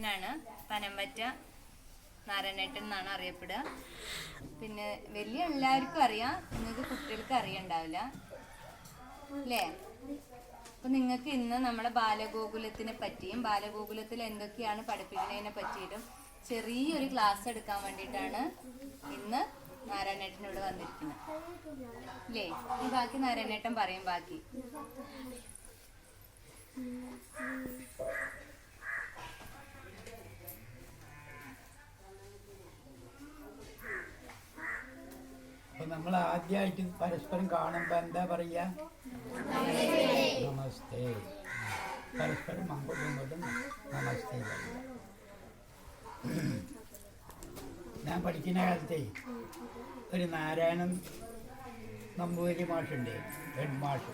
ാണ് പനമ്പറ്റ നാരായണേട്ടൻ എന്നാണ് അറിയപ്പെടുക. പിന്നെ വലിയ എല്ലാവർക്കും അറിയാം, നിങ്ങൾക്ക് കുട്ടികൾക്ക് അറിയണ്ടാവില്ല അല്ലേ? അപ്പൊ നിങ്ങൾക്ക് ഇന്ന് നമ്മുടെ ബാലഗോകുലത്തിനെ പറ്റിയും ബാലഗോകുലത്തിൽ എന്തൊക്കെയാണ് പഠിപ്പിക്കുന്നതിനെ പറ്റിയിട്ടും ചെറിയൊരു ക്ലാസ് എടുക്കാൻ വേണ്ടിയിട്ടാണ് ഇന്ന് നാരായണേട്ടൻ ഇവിടെ വന്നിരിക്കുന്നത് അല്ലേ? ഈ ബാക്കി നാരായണേട്ടൻ പറയും ബാക്കി. നമ്മൾ ആദ്യമായിട്ട് പരസ്പരം കാണുമ്പോൾ എന്താ പറയുക? നമസ്തേ. പരസ്പരം അങ്ങോട്ടും ഇങ്ങോട്ടും നമസ്തേ പറയുക. ഞാൻ പഠിക്കുന്ന കാലത്തെ ഒരു നാരായണൻ നമ്പൂതിരി മാഷുണ്ട്, ഹെഡ് മാഷ്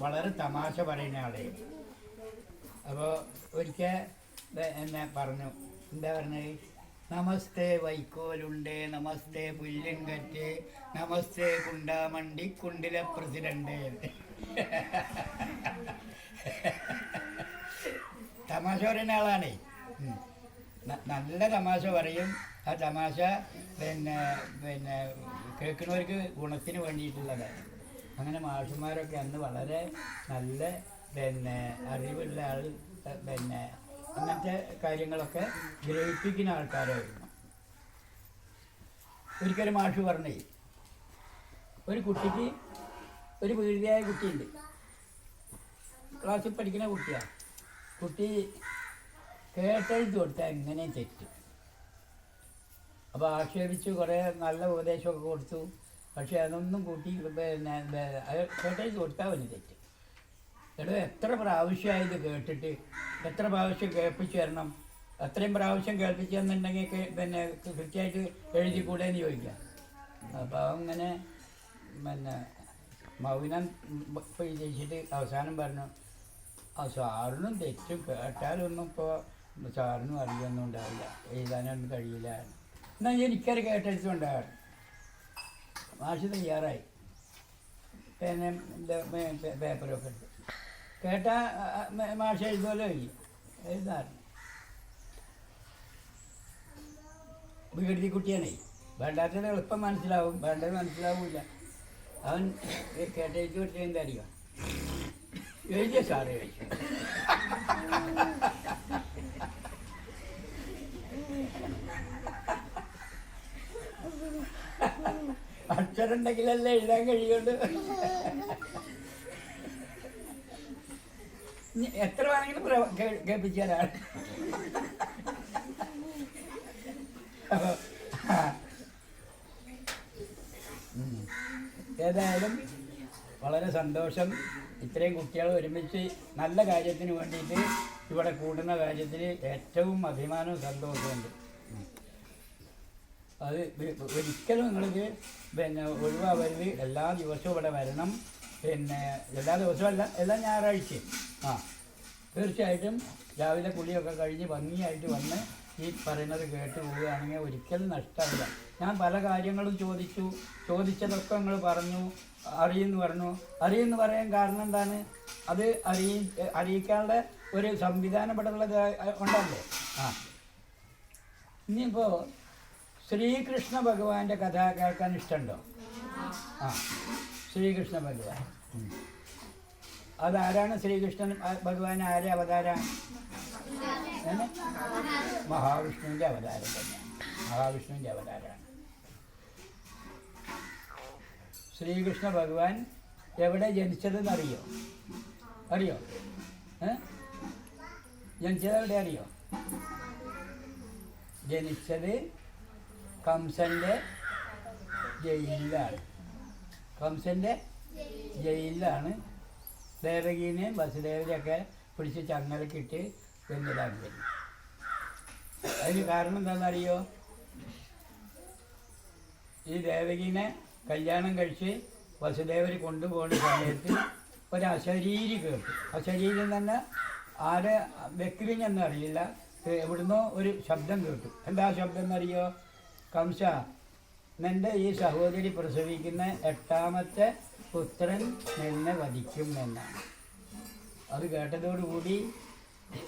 വളരെ തമാശ പറയുന്ന ആളായിരുന്നു. അപ്പോൾ ഒരിക്കൽ എന്നെ പറഞ്ഞു, എന്താ പറഞ്ഞത്? നമസ്തേ വൈക്കോലുണ്ട്, നമസ്തേ പുല്ലുംകറ്റ്, നമസ്തേ കുണ്ടാമണ്ടി കുണ്ടിലെ പ്രസിഡന്റ്. തമാശ പറയുന്ന ആളാണേ. നല്ല തമാശ പറയും. ആ തമാശ പിന്നെ കേൾക്കുന്നവർക്ക് ഗുണത്തിന് വേണ്ടിയിട്ടുള്ളതാണ്. അങ്ങനെ മാഷന്മാരൊക്കെ അന്ന് വളരെ നല്ല അറിവുള്ള ആൾ, അങ്ങനത്തെ കാര്യങ്ങളൊക്കെ ഗ്രഹിപ്പിക്കുന്ന ആൾക്കാരായിരുന്നു. ഒരിക്കലും മാഷ് പറഞ്ഞേ, ഒരു കുട്ടിക്ക് ഒരു വീഴ്ചയായ കുട്ടിയുണ്ട്, ക്ലാസ്സിൽ പഠിക്കുന്ന കുട്ടിയാണ്. കുട്ടി കേട്ടെഴുതി കൊടുത്താൽ എങ്ങനെ തെറ്റും. അപ്പോൾ ആക്ഷേപിച്ച് കുറേ നല്ല ഉപദേശമൊക്കെ കൊടുത്തു. പക്ഷേ അതൊന്നും കുട്ടി കേട്ടെഴുതി കൊടുത്താൽ അവന് തെറ്റ്. എടോ, എത്ര പ്രാവശ്യമായത് കേട്ടിട്ട്, എത്ര പ്രാവശ്യം കേൾപ്പിച്ച് തരണം? അത്രയും പ്രാവശ്യം കേൾപ്പിച്ചു തന്നിട്ടുണ്ടെങ്കിൽ കൃത്യമായിട്ട് എഴുതിക്കൂടെ എന്ന് ചോദിക്കാം. അപ്പോൾ അങ്ങനെ മൗനം ചോദിച്ചിട്ട് അവസാനം പറഞ്ഞു, ആ സാറിനും തെറ്റും കേട്ടാലൊന്നും ഇപ്പോൾ സാറിനും അറിയൊന്നും ഉണ്ടാവില്ല, എഴുതാനൊന്നും കഴിയില്ല. എന്നാൽ എനിക്കത് കേട്ടെടുത്തുണ്ടാകാറ്. മാഷ് തയ്യാറായി, പേപ്പറൊക്കെ എടുത്ത് കേട്ടാ മാഷ് എഴുതുമല്ലോ, എഴുതാറ്. വികൃതി കുട്ടിയാണേ, വേണ്ടാത്തത് എളുപ്പം മനസ്സിലാവും, വേണ്ടത് മനസ്സിലാവില്ല. അവൻ കേട്ടെഴുതി കൊടുത്ത എന്താ അറിയുക? എഴുതിയ സാറ് കഴിച്ചു. അക്ഷരമുണ്ടെങ്കിലല്ലേ എഴുതാൻ കഴിയുള്ളൂ. എത്ര വേണമെങ്കിലും കേൾപ്പിച്ചാലാണ്. ഏതായാലും വളരെ സന്തോഷം. ഇത്രയും കുട്ടികൾ ഒരുമിച്ച് നല്ല കാര്യത്തിന് വേണ്ടിയിട്ട് ഇവിടെ കൂടുന്ന കാര്യത്തിൽ ഏറ്റവും അഭിമാനവും സന്തോഷമുണ്ട്. അത് ഒരിക്കലും നിങ്ങൾക്ക് ഒഴിവാവരുത്. എല്ലാ ദിവസവും ഇവിടെ വരണം. എല്ലാ ദിവസവും അല്ല, എല്ലാ ഞായറാഴ്ചയും തീർച്ചയായിട്ടും രാവിലെ കുളിയൊക്കെ കഴിഞ്ഞ് ഭംഗിയായിട്ട് വന്ന് ഈ പറയുന്നത് കേട്ട് പോവുകയാണെങ്കിൽ ഒരിക്കലും നഷ്ടമില്ല. ഞാൻ പല കാര്യങ്ങളും ചോദിച്ചതൊക്കെ നിങ്ങൾ പറഞ്ഞു, അറിയുമെന്ന് പറയാൻ കാരണം എന്താണ്? അത് അറിയിക്കാനുള്ള ഒരു സംവിധാനപ്പെട്ടുള്ളത് ഉണ്ടല്ലോ. ഇനിയിപ്പോൾ ശ്രീകൃഷ്ണ ഭഗവാന്റെ കഥ കേൾക്കാൻ ഇഷ്ടമുണ്ടോ? ശ്രീകൃഷ്ണ ഭഗവാൻ അതാരാണ്? ശ്രീകൃഷ്ണൻ ഭഗവാൻ ആരെ അവതാരം? മഹാവിഷ്ണുവിൻ്റെ അവതാരം തന്നെയാണ്. മഹാവിഷ്ണുവിൻ്റെ അവതാരമാണ് ശ്രീകൃഷ്ണ ഭഗവാൻ. എവിടെ ജനിച്ചതെന്ന് അറിയോ? ജനിച്ചത് എവിടെ അറിയോ? ജനിച്ചത് കംസന്റെ ജയിലിലാണ്. ദേവകീനെയും വസുദേവരെയൊക്കെ പിടിച്ച് ചങ്ങലക്കിട്ട് വെന്നിലാക്കി. അതിന് കാരണം എന്താണെന്നറിയോ? ഈ ദേവകീനെ കല്യാണം കഴിച്ച് വസുദേവർ കൊണ്ടുപോകുന്ന സമയത്ത് ഒരു അശരീരി കേട്ടു. അശരീരം തന്നെ ആരെ വെക്കിലിഞ്ഞെന്നറിയില്ല, എവിടുന്നോ ഒരു ശബ്ദം കേട്ടു. എന്താ ശബ്ദം എന്നറിയോ? കംസ, നിൻ്റെ ഈ സഹോദരി പ്രസവിക്കുന്ന 8ാമത്തെ പുത്രൻ നിന്നെ വധിക്കും എന്നാണ്. അത് കേട്ടതോടുകൂടി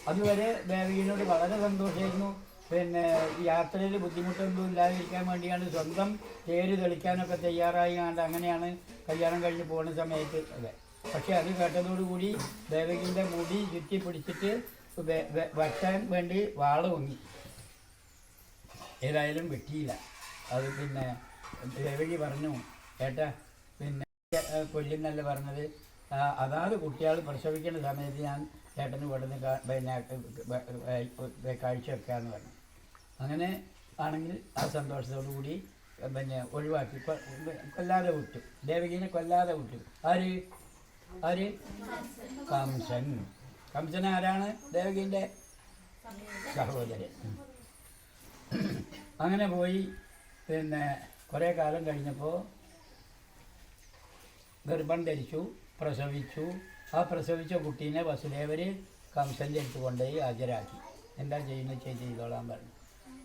അതുവരെ ദേവകിനോട് വളരെ സന്തോഷമായിരുന്നു. പിന്നെ യാത്രയിൽ ബുദ്ധിമുട്ടൊന്നും ഇല്ലാതിരിക്കാൻ വേണ്ടിയാണ് സ്വന്തം തേര് തെളിക്കാനൊക്കെ തയ്യാറായി കണ്ട് അങ്ങനെയാണ് കല്യാണം കഴിഞ്ഞ് പോകുന്ന സമയത്ത് അതെ. പക്ഷെ അത് കേട്ടതോടുകൂടി ദേവകിൻ്റെ മുടി ചുറ്റി പിടിച്ചിട്ട് വെട്ടാൻ വേണ്ടി വാള ഒങ്ങി. ഏതായാലും വെട്ടിയില്ല. അത് പിന്നെ ദേവകി പറഞ്ഞു, ഏട്ടാ പിന്നെ കൊല്ലുന്നല്ല പറഞ്ഞത്, അതാത് കുട്ടികൾ പ്രസവിക്കുന്ന സമയത്ത് ഞാൻ ചേട്ടന് പെട്ടെന്ന് പിന്നെ കാഴ്ച വെക്കാമെന്ന് പറഞ്ഞു. അങ്ങനെ ആണെങ്കിൽ ആ സന്തോഷത്തോടു കൂടി പിന്നെ ഒഴിവാക്കി കൊല്ലാതെ വിട്ടു. ദേവകീനെ കൊല്ലാതെ വിട്ടു. ആര് ആര് കംസൻ. കംസൻ ആരാണ്? ദേവകീൻ്റെ സഹോദരൻ. അങ്ങനെ പോയി. പിന്നെ കുറേ കാലം കഴിഞ്ഞപ്പോൾ ഗർഭം ധരിച്ചു, പ്രസവിച്ചു. ആ പ്രസവിച്ച കുട്ടീനെ വസുദേവർ കംസൻ്റെ അടുത്ത് കൊണ്ടുപോയി ഹാജരാക്കി. എന്താ ചെയ്യുന്നത് ചെയ്തോളാൻ പറഞ്ഞു.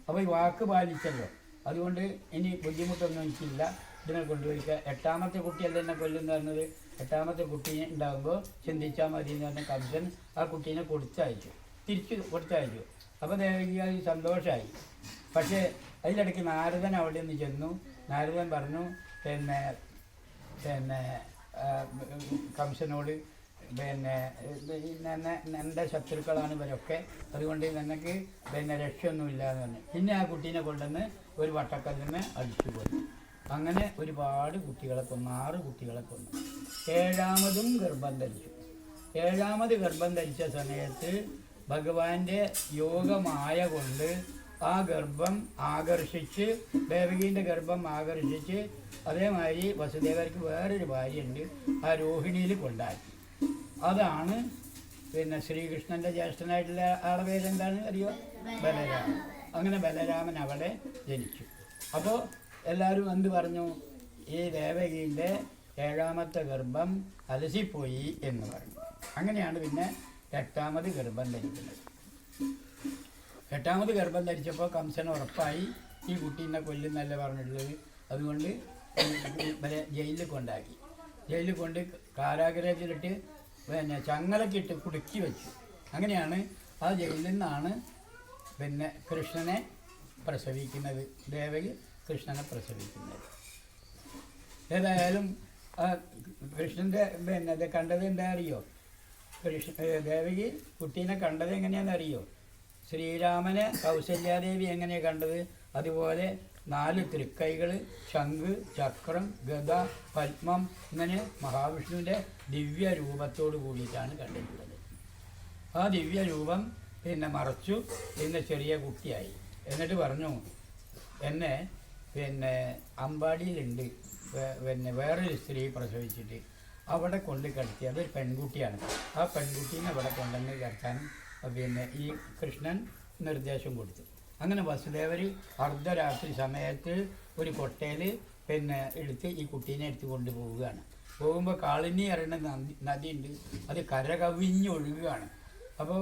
അപ്പോൾ ഈ വാക്ക് പാലിച്ചല്ലോ, അതുകൊണ്ട് ഇനി ബുദ്ധിമുട്ടൊന്നും എനിക്കില്ല, ഇതിനെ കൊണ്ടുപോയിക്കുക. 8ാമത്തെ കുട്ടിയല്ല എന്നെ കൊല്ലുന്ന പറഞ്ഞത്. 8ാമത്തെ കുട്ടി ഉണ്ടാകുമ്പോൾ ചിന്തിച്ചാൽ മതി എന്ന് പറഞ്ഞ കംസൻ ആ കുട്ടീനെ കൊടുത്തയച്ചു, തിരിച്ച് കൊടുത്തയച്ചു. അപ്പോൾ ദേവകി സന്തോഷമായി. പക്ഷേ അതിലിടയ്ക്ക് നാരദൻ അവിടെ നിന്ന് ചെന്നു. നാരദൻ പറഞ്ഞു, പിന്നെ പിന്നെ കംസനോട്, പിന്നെ എൻ്റെ ശത്രുക്കളാണ് ഇവരൊക്കെ, അതുകൊണ്ട് നിനക്ക് പിന്നെ രക്ഷയൊന്നുമില്ല എന്ന് പറഞ്ഞു. പിന്നെ ആ കുട്ടീനെ കൊണ്ടുവന്ന് ഒരു വട്ടക്കല്ലിന് അടിച്ചു പോയി. അങ്ങനെ ഒരുപാട് കുട്ടികളെ കൊന്നു, 6 കുട്ടികളെ കൊന്നു. 7ാമതും ഗർഭം ധരിച്ചു. 7ാമത് ഗർഭം ധരിച്ച സമയത്ത് ഭഗവാന്റെ യോഗമായ കൊണ്ട് ആ ഗർഭം ആകർഷിച്ച്, ദേവകീൻ്റെ ഗർഭം ആകർഷിച്ച്, അതേമാതിരി വസുദേവർക്ക് വേറൊരു ഭാര്യയുണ്ട്, ആ രോഹിണിയിൽ കൊണ്ടാക്കി. അതാണ് പിന്നെ ശ്രീകൃഷ്ണൻ്റെ ജ്യേഷ്ഠനായിട്ടുള്ള ആളുടെ പേരെന്താണ് അറിയോ? ബലരാമൻ. അങ്ങനെ ബലരാമൻ അവിടെ ജനിച്ചു. അപ്പോൾ എല്ലാവരും എന്ത് പറഞ്ഞു? ഈ ദേവകീൻ്റെ 7ാമത്തെ ഗർഭം അലസിപ്പോയി എന്ന് പറഞ്ഞു. അങ്ങനെയാണ് പിന്നെ 8ാമത് ഗർഭം ധരിക്കുന്നത്. 8ാമത് ഗർഭം ധരിച്ചപ്പോൾ കംസന് ഉറപ്പായി ഈ കുട്ടീനെ കൊല്ലുന്നല്ല പറഞ്ഞിട്ടുള്ളത്. അതുകൊണ്ട് ജയിലിൽ കൊണ്ടാക്കി. ജയിലിൽ കൊണ്ട് കാരാഗ്രഹത്തിലിട്ട് പിന്നെ ചങ്ങലക്കിട്ട് കുടുക്കി വെച്ചു. അങ്ങനെയാണ് ആ ജയിലിൽ നിന്നാണ് പിന്നെ കൃഷ്ണനെ പ്രസവിക്കുന്നത്. ദേവകി കൃഷ്ണനെ പ്രസവിക്കുന്നത്. ഏതായാലും കൃഷ്ണൻ്റെ പിന്നെ ഇത് കണ്ടത് എന്താ അറിയോ? ദേവകി കുട്ടീനെ കണ്ടത് എങ്ങനെയാണെന്നറിയോ? ശ്രീരാമനെ കൗസല്യാദേവി എങ്ങനെയാണ് കണ്ടത്? അതുപോലെ 4 തൃക്കൈകൾ, ശംഖ്, ചക്രം, ഗദ, പത്മം, ഇങ്ങനെ മഹാവിഷ്ണുവിൻ്റെ ദിവ്യ രൂപത്തോട് കൂടിയിട്ടാണ് കണ്ടിട്ടുള്ളത്. ആ ദിവ്യ രൂപം പിന്നെ മറച്ചു. പിന്നെ ചെറിയ കുട്ടിയായി. എന്നിട്ട് പറഞ്ഞു, എന്നെ പിന്നെ അമ്പാടിയിലുണ്ട് പിന്നെ വേറൊരു സ്ത്രീ പ്രസവിച്ചിട്ട് അവിടെ കൊണ്ട് കിടത്തി. അതൊരു പെൺകുട്ടിയാണ്. ആ പെൺകുട്ടീനെ അവിടെ കൊണ്ടുവന്ന് കിടത്താൻ പിന്നെ ഈ കൃഷ്ണൻ നിർദ്ദേശം കൊടുത്തു. അങ്ങനെ വസുദേവർ അർദ്ധരാത്രി സമയത്ത് ഒരു കൊട്ടയിൽ പിന്നെ എടുത്ത് ഈ കുട്ടീനെ എടുത്ത് കൊണ്ടുപോവുകയാണ്. പോകുമ്പോൾ കാളിനി അറിയുന്ന നദിയുണ്ട്, അത് കരകവിഞ്ഞൊഴുകുകയാണ്. അപ്പോൾ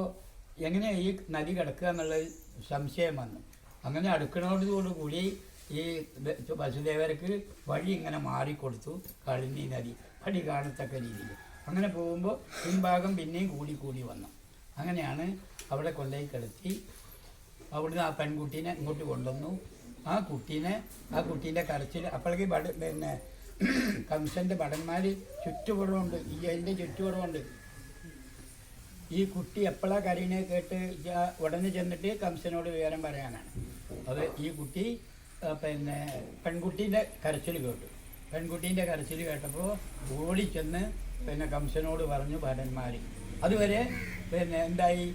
എങ്ങനെയാണ് ഈ നദി കിടക്കുക എന്നുള്ളത് സംശയം വന്നു. അങ്ങനെ അടുക്കുന്നതോടുകൂടി ഈ വസുദേവർക്ക് വഴി ഇങ്ങനെ മാറിക്കൊടുത്തു. കാളിനി നദി വഴി കാണത്തക്ക രീതിയിൽ അങ്ങനെ പോകുമ്പോൾ പിൻഭാഗം പിന്നെയും കൂടി വന്നു. അങ്ങനെയാണ് അവിടെ കൊണ്ടുപോയി കിടത്തി. അവിടുന്ന് ആ പെൺകുട്ടീനെ ഇങ്ങോട്ട് കൊണ്ടുവന്നു. ആ കുട്ടീൻ്റെ കരച്ചിൽ അപ്പോഴേക്ക് പിന്നെ കംസൻ്റെ ഭടന്മാർ ചുറ്റുപുറമുണ്ട്, ഈ ജയിലിൻ്റെ ചുറ്റുപുറമുണ്ട്. ഈ കുട്ടി എപ്പോഴാണ് കരീനെ കേട്ട് ഉടനെ ചെന്നിട്ട് കംസനോട് വിവരം പറയാനാണ്. അത് ഈ കുട്ടി പിന്നെ പെൺകുട്ടീൻ്റെ കരച്ചിൽ കേട്ടു. പെൺകുട്ടീൻ്റെ കരച്ചിൽ കേട്ടപ്പോൾ ഓടിച്ചെന്ന് പിന്നെ കംസനോട് പറഞ്ഞു ഭടന്മാർ. അതുവരെ പിന്നെ എന്തായി?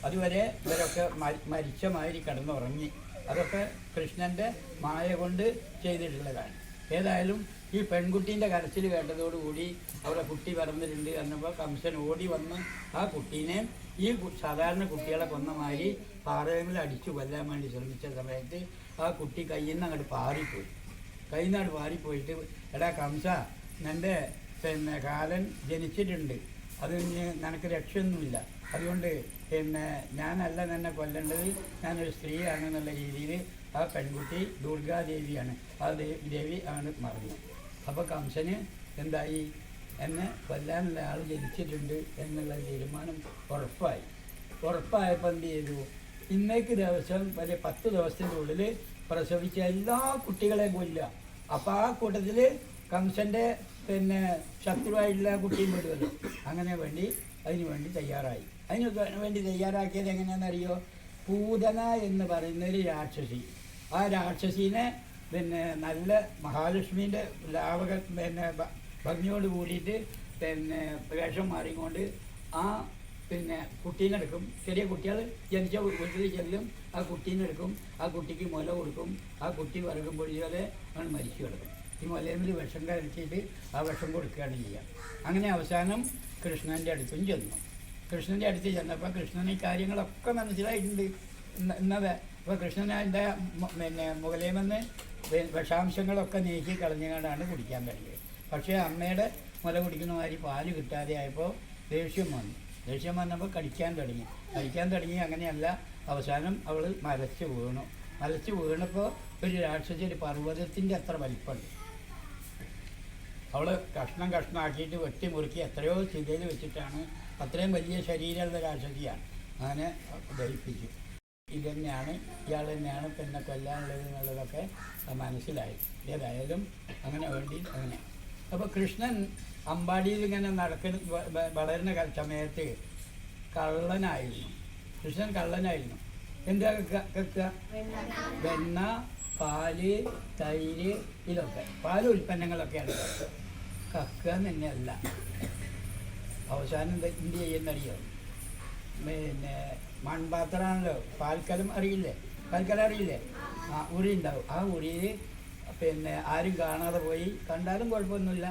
അതുവരെ ഇവരൊക്കെ മരിച്ച മാതിരി കിടന്നുറങ്ങി. അതൊക്കെ കൃഷ്ണൻ്റെ മായ കൊണ്ട് ചെയ്തിട്ടുള്ളതാണ്. ഏതായാലും ഈ പെൺകുട്ടീൻ്റെ കരച്ചിൽ കേട്ടതോടുകൂടി അവിടെ കുട്ടി പറന്നിട്ടുണ്ട് എന്നപ്പോൾ കംസൻ ഓടി വന്ന് ആ കുട്ടീനെ ഈ സാധാരണ കുട്ടികളെ കൊന്ന മാതിരി പാറയിൽ അടിച്ചു കൊല്ലാൻ വേണ്ടി ശ്രമിച്ച സമയത്ത് ആ കുട്ടി കയ്യിൽ നിന്ന് അങ്ങോട്ട് പാറിപ്പോയിട്ട്, എടാ കംസ, നിൻ്റെ പിന്നെ കാലൻ ജനിച്ചിട്ടുണ്ട്, അത് നിനക്ക് രക്ഷയൊന്നുമില്ല, അതുകൊണ്ട് പിന്നെ ഞാനല്ല നിന്നെ കൊല്ലേണ്ടത്, ഞാനൊരു സ്ത്രീയാണെന്നുള്ള രീതിയിൽ ആ പെൺകുട്ടി ദുർഗാദേവിയാണ്, ആ ദേവി ആണ് മറന്നു. അപ്പോൾ കംസന് എന്തായി? എന്നെ കൊല്ലാനുള്ള ആൾ ജനിച്ചിട്ടുണ്ട് എന്നുള്ള തീരുമാനം ഉറപ്പായപ്പോൾ എന്ത് ചെയ്തു, ഇന്നേക്ക് ദിവസം വരെ 10 ദിവസത്തിൻ്റെ ഉള്ളിൽ പ്രസവിച്ച എല്ലാ കുട്ടികളെയും കൊല്ലുക. അപ്പോൾ ആ കൂട്ടത്തിൽ കംസൻ്റെ പിന്നെ ശത്രുവായിട്ടുള്ള കുട്ടിയും പെടുമല്ലോ. അങ്ങനെ അതിന് വേണ്ടി തയ്യാറായി. അതിന് വേണ്ടി തയ്യാറാക്കിയത് എങ്ങനെയാണെന്നറിയോ? പൂതന എന്ന് പറയുന്ന ഒരു രാക്ഷസി. ആ രാക്ഷസീനെ പിന്നെ നല്ല മഹാലക്ഷ്മീൻ്റെ ഭംഗിയോട് കൂടിയിട്ട് പിന്നെ വേഷം മാറിക്കൊണ്ട് ആ പിന്നെ കുട്ടീനെടുക്കും. ചെറിയ കുട്ടികൾ ജനിച്ച വീട്ടിൽ ചെല്ലും, ആ കുട്ടീനെടുക്കും, ആ കുട്ടിക്ക് മുല കൊടുക്കും. ആ കുട്ടി വറകുമ്പോഴേ ആണ് മരിച്ചു കിടക്കും. ഈ മുലയിൽ വിഷം കലക്കിയിട്ട് ആ വിഷം കൊടുക്കുകയാണ് ചെയ്യുക. അങ്ങനെ അവസാനം കൃഷ്ണൻ്റെ അടുത്തും ചെന്നു. കൃഷ്ണൻ്റെ അടുത്ത് ചെന്നപ്പോൾ കൃഷ്ണന് ഈ കാര്യങ്ങളൊക്കെ മനസ്സിലായിട്ടുണ്ട് ഇന്നത്. അപ്പോൾ കൃഷ്ണൻ അതിൻ്റെ പിന്നെ മുകളിലേമെന്ന് വിഷാംശങ്ങളൊക്കെ നീക്കി കളഞ്ഞുകൊണ്ടാണ് കുടിക്കാൻ തുടങ്ങിയത്. പക്ഷേ അമ്മയുടെ മുല കുടിക്കുന്ന മാതിരി പാല് കിട്ടാതെ ആയപ്പോൾ ദേഷ്യം വന്നപ്പോൾ കടിക്കാൻ തുടങ്ങി. അങ്ങനെയല്ല, അവസാനം അവൾ മരച്ച് വീണപ്പോൾ ഒരു രാക്ഷസി ഒരു പർവ്വതത്തിൻ്റെ അത്ര വലിപ്പമുണ്ട്. അവൾ കഷ്ണമാക്കിയിട്ട് വെട്ടി മുറുക്കി എത്രയോ സ്ഥിതിയിൽ വെച്ചിട്ടാണ്, അത്രയും വലിയ ശരീരമുള്ള രാക്ഷസിയാണ്. അങ്ങനെ ദഹിപ്പിച്ചു. ഇയാൾ തന്നെയാണ് പിന്നെ കൊല്ലാനുള്ളത് എന്നുള്ളതൊക്കെ മനസ്സിലായി. ഏതായാലും അങ്ങനെ അങ്ങനെ. അപ്പോൾ കൃഷ്ണൻ അമ്പാടിയിൽ ഇങ്ങനെ വളരുന്ന സമയത്ത് കൃഷ്ണൻ കള്ളനായിരുന്നു. എന്താ കേൾക്കുക? വെണ്ണ, പാല്, തൈര്, ഇതൊക്കെ പാല് ഉൽപ്പന്നങ്ങളൊക്കെയാണ് കക്കുക തന്നെയല്ല. അവസാനം എന്ത് ചെയ്യുന്നറിയോ? പിന്നെ മൺപാത്രമാണല്ലോ, പാൽക്കലം അറിയില്ലേ? ആ ഉറി ഉണ്ടാവും. ആ ഉറിയിൽ പിന്നെ ആരും കാണാതെ പോയി, കണ്ടാലും കുഴപ്പമൊന്നുമില്ല.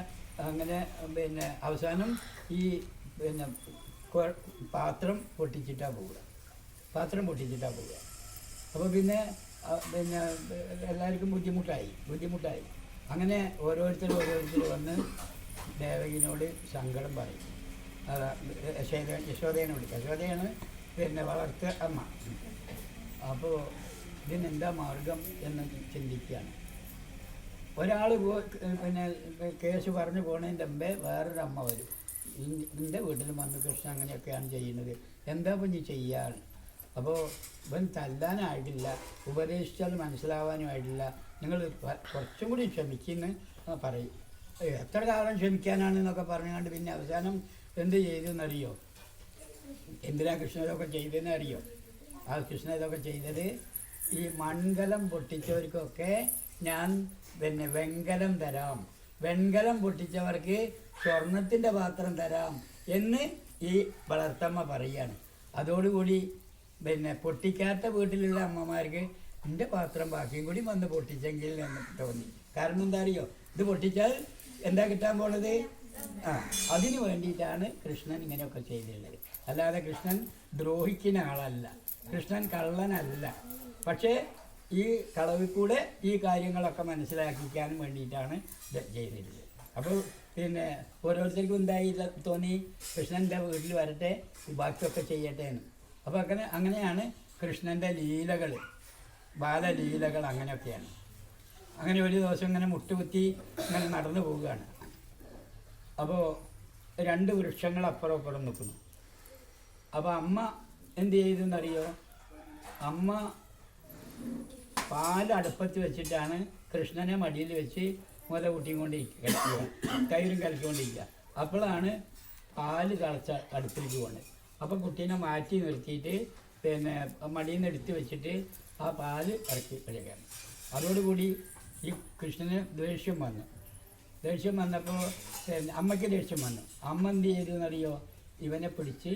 അങ്ങനെ പിന്നെ അവസാനം ഈ പിന്നെ പാത്രം പൊട്ടിച്ചിട്ടാണ് പോവുക. അപ്പോൾ പിന്നെ എല്ലാവർക്കും ബുദ്ധിമുട്ടായി. അങ്ങനെ ഓരോരുത്തർ വന്ന് ദേവകിനോട് സങ്കടം പറയും. യശോദയാണ് പിന്നെ വളർത്ത അമ്മ. അപ്പോൾ ഇതിനെന്താ മാർഗം എന്ന് ചിന്തിക്കുകയാണ്. ഒരാൾ പിന്നെ കേസ് പറഞ്ഞു പോണതിൻ്റെ മുമ്പേ വേറൊരു അമ്മ വരും. എൻ്റെ വീട്ടിലും വന്ന് കൃഷ്ണൻ അങ്ങനെയൊക്കെയാണ് ചെയ്യുന്നത്, എന്താ ഇനി ചെയ്യാൻ? അപ്പോൾ ഇവൻ തല്ലാനായിട്ടില്ല, ഉപദേശിച്ചാൽ മനസ്സിലാവാനുമായിട്ടില്ല, നിങ്ങൾ കുറച്ചും കൂടി ക്ഷമിക്കുന്നു പറയും. എത്ര കാലം ക്ഷമിക്കാനാണെന്നൊക്കെ പറഞ്ഞുകൊണ്ട് പിന്നെ അവസാനം എന്ത് ചെയ്തെന്നറിയോ? എന്തിനാ കൃഷ്ണൻ ഇതൊക്കെ ചെയ്തതെന്ന് അറിയോ? ആ കൃഷ്ണൻ ഇതൊക്കെ ചെയ്തത് ഈ മൺകലം പൊട്ടിച്ചവർക്കൊക്കെ ഞാൻ പിന്നെ വെങ്കലം പൊട്ടിച്ചവർക്ക് സ്വർണത്തിൻ്റെ പാത്രം തരാം എന്ന് ഈ വളർത്തമ്മ പറയുകയാണ്. അതോടുകൂടി പിന്നെ പൊട്ടിക്കാത്ത വീട്ടിലുള്ള അമ്മമാർക്ക് എൻ്റെ പാത്രം ബാക്കിയും കൂടി വന്ന് പൊട്ടിച്ചെങ്കിൽ എന്ന് തോന്നി. കാരണം എന്താ അറിയോ? ഇത് പൊട്ടിച്ചാൽ എന്താ കിട്ടാൻ പോണത്? അതിന് വേണ്ടിയിട്ടാണ് കൃഷ്ണൻ ഇങ്ങനെയൊക്കെ ചെയ്തിട്ടുള്ളത്. അല്ലാതെ കൃഷ്ണൻ ദ്രോഹിക്കുന്ന ആളല്ല, കൃഷ്ണൻ കള്ളനല്ല. പക്ഷേ ഈ കളവിൽ കൂടെ ഈ കാര്യങ്ങളൊക്കെ മനസ്സിലാക്കിക്കാനും വേണ്ടിയിട്ടാണ് ഇത് ചെയ്തിട്ടുള്ളത്. അപ്പോൾ പിന്നെ ഓരോരുത്തർക്കും എന്തായില്ല തോന്നി, കൃഷ്ണൻ്റെ വീട്ടിൽ വരട്ടെ, ബാക്കിയൊക്കെ ചെയ്യട്ടെ എന്ന്. അപ്പോൾ അങ്ങനെയാണ് കൃഷ്ണൻ്റെ ബാലലീലകൾ അങ്ങനെയൊക്കെയാണ്. അങ്ങനെ ഒരു ദിവസം ഇങ്ങനെ മുട്ടുകുത്തി ഇങ്ങനെ നടന്നു പോവുകയാണ്. അപ്പോൾ 2 വൃക്ഷങ്ങൾ അപ്പുറം നിൽക്കുന്നു. അപ്പോൾ അമ്മ എന്ത് ചെയ്തെന്നറിയോ? അമ്മ പാൽ അടുപ്പത്ത് വെച്ചിട്ടാണ് കൃഷ്ണനെ മടിയിൽ വെച്ച് മുല കൂട്ടിക്കൊണ്ടിരിക്കുക, തൈരും കലക്കിക്കൊണ്ടിരിക്കുക. അപ്പോഴാണ് പാല് തിളച്ച അടുപ്പിലേക്ക് പോകുന്നത്. അപ്പോൾ കുട്ടീനെ മാറ്റി നിർത്തിയിട്ട് പിന്നെ മടിയിൽ നിന്ന് എടുത്ത് വെച്ചിട്ട് ആ പാല് ഇറക്കി കഴിക്കാൻ. അതോടുകൂടി ഈ കൃഷ്ണന് ദേഷ്യം വന്നപ്പോൾ അമ്മയ്ക്ക് ദേഷ്യം വന്നു. അമ്മ എന്ത് ചെയ്തെന്നറിയോ? ഇവനെ പിടിച്ച്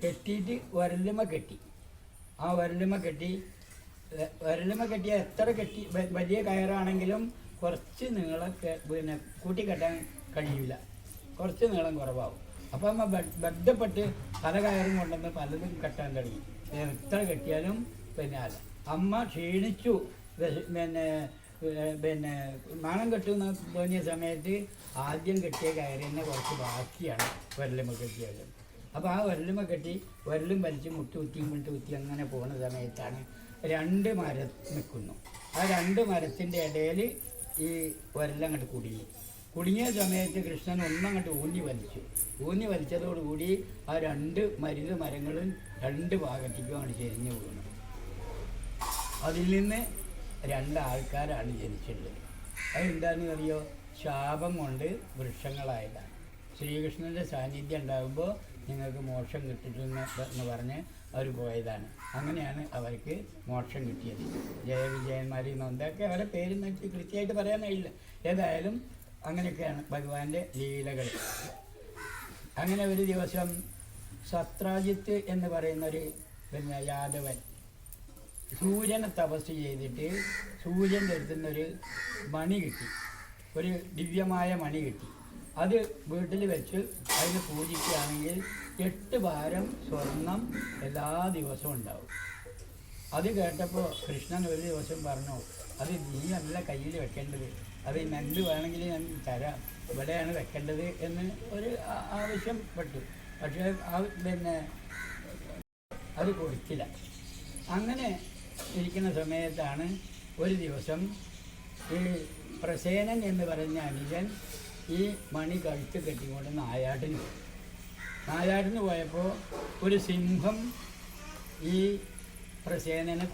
കെട്ടിയിട്ട് ഉരലുമ കെട്ടി. ആ ഉരലുമ കെട്ടിയ എത്ര വലിയ കയറാണെങ്കിലും കുറച്ച് നീളം പിന്നെ കൂട്ടിക്കെട്ടാൻ കഴിയില്ല, കുറച്ച് നീളം കുറവാകും. അപ്പോൾ അമ്മ ബന്ധപ്പെട്ട് പല കയറും കൊണ്ടുവന്ന് പലതും കെട്ടാൻ തുടങ്ങി. എത്ര കെട്ടിയാലും പിന്നെ അല്ല. അമ്മ ക്ഷീണിച്ചു. പിന്നെ നാണം കെട്ടുമെന്ന് തോന്നിയ സമയത്ത് ആദ്യം കെട്ടിയ കയറി തന്നെ കുറച്ച് ബാക്കിയാണ് ഉരലുമ കെട്ടിയത്. അപ്പോൾ ആ ഉരലുമ കെട്ടി ഉരലും വലിച്ച് മുട്ടുകുത്തി അങ്ങനെ പോകുന്ന സമയത്താണ് 2 മരം നിൽക്കുന്നു. ആ 2 മരത്തിൻ്റെ ഇടയിൽ ഈ ഉരലങ്ങോട്ട് കുടുങ്ങി. കുടുങ്ങിയ സമയത്ത് കൃഷ്ണൻ ഒന്നങ്ങോട്ട് ഊന്നി വലിച്ചതോടുകൂടി ആ രണ്ട് മരങ്ങളും രണ്ട് ഭാഗത്തേക്കും അങ്ങോട്ട് ചെരിഞ്ഞു വീണു. അതിൽ നിന്ന് രണ്ടാൾക്കാരാണ് ജനിച്ചിട്ടുള്ളത്. അതെന്താണെന്ന് അറിയോ? ശാപം കൊണ്ട് വൃക്ഷങ്ങളായതാണ്. ശ്രീകൃഷ്ണൻ്റെ സാന്നിധ്യം ഉണ്ടാകുമ്പോൾ നിങ്ങൾക്ക് മോക്ഷം കിട്ടിട്ടെന്ന് പറഞ്ഞ് അവർ പോയതാണ്. അങ്ങനെയാണ് അവർക്ക് മോക്ഷം കിട്ടിയത്. ജയവിജയന്മാരിൽ നിന്നൊക്കെ അവരുടെ പേര് നോക്കി കൃത്യമായിട്ട് പറയാനായില്ല. ഏതായാലും അങ്ങനെയൊക്കെയാണ് ഭഗവാന്റെ ലീലകൾ. അങ്ങനെ ഒരു ദിവസം സത്രാജിത്ത് എന്ന് പറയുന്നൊരു യാദവൻ സൂര്യനെ തപസ് ചെയ്തിട്ട് സൂര്യൻ്റെ അടുത്തുനിന്നൊരു മണി കിട്ടി, ഒരു ദിവ്യമായ മണി കിട്ടി. അത് വീട്ടിൽ വെച്ച് അതിന് പൂജിക്കുകയാണെങ്കിൽ 8 ഭാരം സ്വർണം എല്ലാ ദിവസവും ഉണ്ടാവും. അത് കേട്ടപ്പോൾ കൃഷ്ണൻ ഒരു ദിവസം പറഞ്ഞു, അത് നീ അല്ല കയ്യിൽ വെക്കേണ്ടത്, അത് എന്ത് വേണമെങ്കിൽ ഞാൻ തരാം, ഇവിടെയാണ് വെക്കേണ്ടത് എന്ന് ഒരു ആവശ്യപ്പെട്ടു. പക്ഷേ അത് കൊടുത്തില്ല. അങ്ങനെ ഇരിക്കുന്ന സമയത്താണ് ഒരു ദിവസം ഈ പ്രസേനൻ എന്ന് പറഞ്ഞ അനുജൻ ഈ മണി കഴുത്ത് കെട്ടിക്കൊണ്ട് നായാട്ടിന് പോയപ്പോൾ ഒരു സിംഹം ഈ പ്രസേനനെ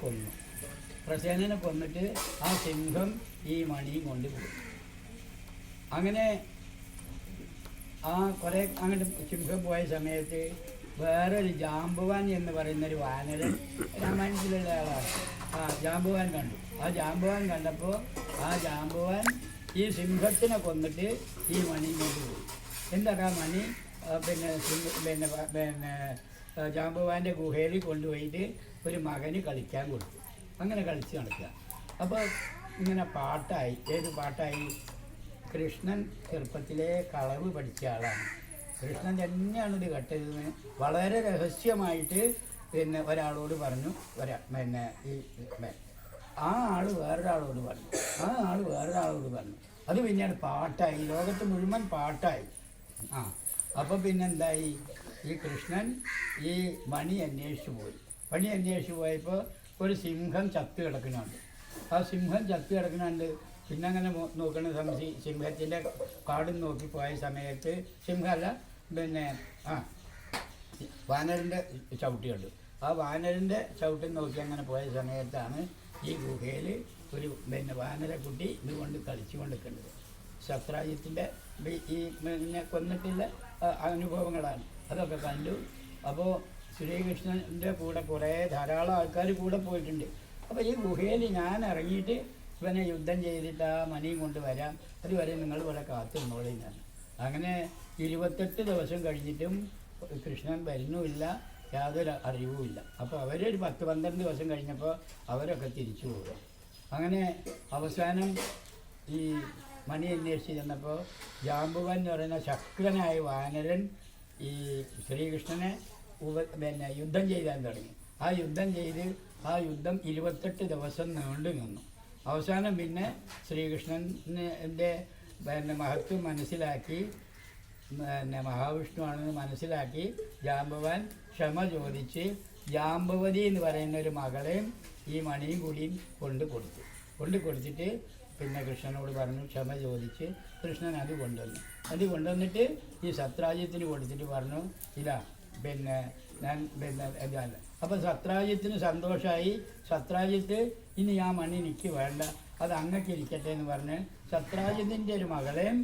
കൊന്നിട്ട് ആ സിംഹം ഈ മണിയും കൊണ്ടുപോയി. അങ്ങനെ ആ കുറേ അങ്ങോട്ട് സിംഹം പോയ സമയത്ത് വേറൊരു ജാമ്പവാൻ എന്ന് പറയുന്നൊരു വാനരൻ രാമായണത്തിലുള്ള ആളാണ്. ആ ജാമ്പവാൻ കണ്ടു. ആ ജാമ്പവാൻ കണ്ടപ്പോൾ ആ ജാമ്പവാൻ ഈ സിംഹത്തിനെ കൊന്നിട്ട് ഈ മണി കൊണ്ടുപോയി. എന്താ മണി പിന്നെ ജാമ്പവാൻ്റെ ഗുഹയിൽ കൊണ്ടുപോയിട്ട് ഒരു മകന് കളിക്കാൻ കൊടുത്തു. അങ്ങനെ കളിച്ച് നടക്കുക. അപ്പോൾ ഇങ്ങനെ പാട്ടായി. ഏത് പാട്ടായി? കൃഷ്ണൻ ചെറുപ്പത്തിലെ കളവ് പഠിച്ച ആളാണ്. കൃഷ്ണൻ തന്നെയാണിത് കേട്ടതെന്ന് വളരെ രഹസ്യമായിട്ട് പിന്നെ ഒരാളോട് പറഞ്ഞു. ആ ആൾ വേറൊരാളോട് പറഞ്ഞു. അത് പിന്നീട് പാട്ടായി, ലോകത്ത് മുഴുവൻ പാട്ടായി. അപ്പോൾ പിന്നെന്തായി? ഈ കൃഷ്ണൻ ഈ മണി അന്വേഷിച്ചു പോയപ്പോൾ ഒരു സിംഹം ചത്ത് കിടക്കുന്നുണ്ട്. ആ സിംഹം ചത്ത് കിടക്കുന്നുണ്ട്. പിന്നെ അങ്ങനെ നോക്കുന്ന സിംഹത്തിൻ്റെ കാടും നോക്കി പോയ സമയത്ത് സിംഹമല്ല പിന്നെ വാനരൻ്റെ ചവിട്ടി കണ്ടു. ആ വാനരൻ്റെ ചവിട്ടി നോക്കി അങ്ങനെ പോയ സമയത്താണ് ഈ ഗുഹയിൽ ഒരു വാനരക്കുട്ടി ഇതുകൊണ്ട് കളിച്ചുകൊണ്ട് നിൽക്കുന്നത്. സത്രാജിത്തിൻ്റെ ഈ കൊന്നിട്ടുള്ള അനുഭവങ്ങളാണ്. അതൊക്കെ കണ്ടു. അപ്പോൾ ശ്രീകൃഷ്ണൻ്റെ കൂടെ ധാരാളം ആൾക്കാർ കൂടെ പോയിട്ടുണ്ട്. അപ്പോൾ ഈ ഗുഹയിൽ ഞാൻ ഇറങ്ങിയിട്ട് ഇവനെ യുദ്ധം ചെയ്തിട്ട് ആ മണിയും കൊണ്ട് വരാം, അതുവരെ നിങ്ങൾ ഇവിടെ കാത്തിരുന്നോളിന്നാണ്. അങ്ങനെ 28 ദിവസം കഴിഞ്ഞിട്ടും കൃഷ്ണൻ വരുന്നുമില്ല, യാതൊരു അറിവുമില്ല. അപ്പോൾ അവരൊരു 10-12 ദിവസം കഴിഞ്ഞപ്പോൾ അവരൊക്കെ തിരിച്ചു പോകും. അങ്ങനെ അവസാനം ഈ മണി അന്വേഷിച്ച് ചെന്നപ്പോൾ ജാമ്പുവൻ എന്ന് പറയുന്ന ശക്തനായ വാനരൻ ഈ ശ്രീകൃഷ്ണനെ യുദ്ധം ചെയ്യാൻ തുടങ്ങി. ആ യുദ്ധം 28 ദിവസം നീണ്ടു നിന്നു. അവസാനം പിന്നെ ശ്രീകൃഷ്ണൻ്റെ മഹത്വം മനസ്സിലാക്കി, മഹാവിഷ്ണുവാണെന്ന് മനസ്സിലാക്കി ജാമ്പവാൻ ക്ഷമ ചോദിച്ച് ജാമ്പവതി എന്ന് പറയുന്ന ഒരു മകളെയും ഈ മണിയും കൂടിയും കൊടുത്തിട്ട് പിന്നെ കൃഷ്ണനോട് പറഞ്ഞു, ക്ഷമ ചോദിച്ച് കൃഷ്ണൻ അത് കൊണ്ടുവന്നിട്ട് ഈ സത്രാജിത്തിന് കൊടുത്തിട്ട് പറഞ്ഞു, ഇതാ ഞാൻ അപ്പം സത്രാജിത്തിന് സന്തോഷമായി. സത്രാജിത്ത് ഇനി ആ മണി എനിക്ക് വേണ്ട, അത് അങ്ങക്ക് ഇരിക്കട്ടെ എന്ന് പറഞ്ഞ് സത്രാജിത്തിൻ്റെ ഒരു മകളെയും